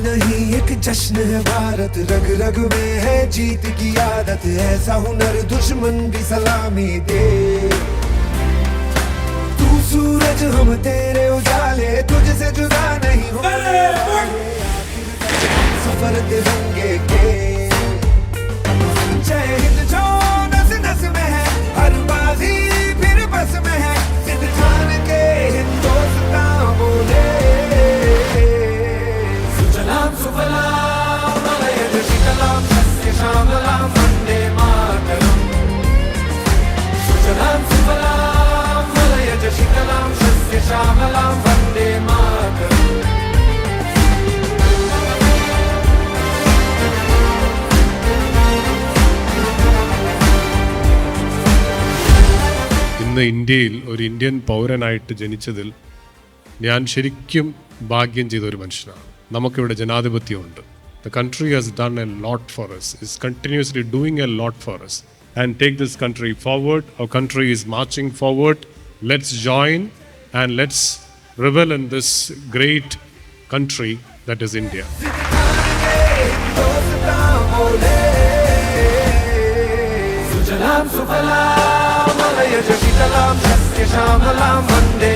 नहीं एक जश्न है भारत, रग रग में है जीत की आदत, ऐसा हुनर दुश्मन भी सलामी दे। तू सूरज हम तेरे उजाले, तुझसे जुदा नहीं हो सफर तिरंगे के। जय हिंद जो नस नस में है, हर बाजी फिर बस में है, सिद्ध ठान के हिंदुस्तान बोले। सुजलाम सुफलाम मलयज शीतलाम सस्य श्यामलाम वंदे मातरम। सुजलाम सुफलाम मलयज शीतलाम सस्य श्यामलाम वंदे मातरम। ഇന്ന് ഇന്ത്യയിൽ ഒരു ഇന്ത്യൻ പൗരനായിട്ട് ജനിച്ചതിൽ ഞാൻ ശരിക്കും ഭാഗ്യം ചെയ്ത ഒരു മനുഷ്യനാണ്. നമുക്കിവിടെ ജനാധിപത്യമുണ്ട്. The country has done a lot for us, is continuously doing a lot for us and take this country forward. Our country is marching forward. Let's join and let's revel in this great country that is India. Sujalam सुफलाम मलयज शीतलाम सस्य श्यामलाम वंदे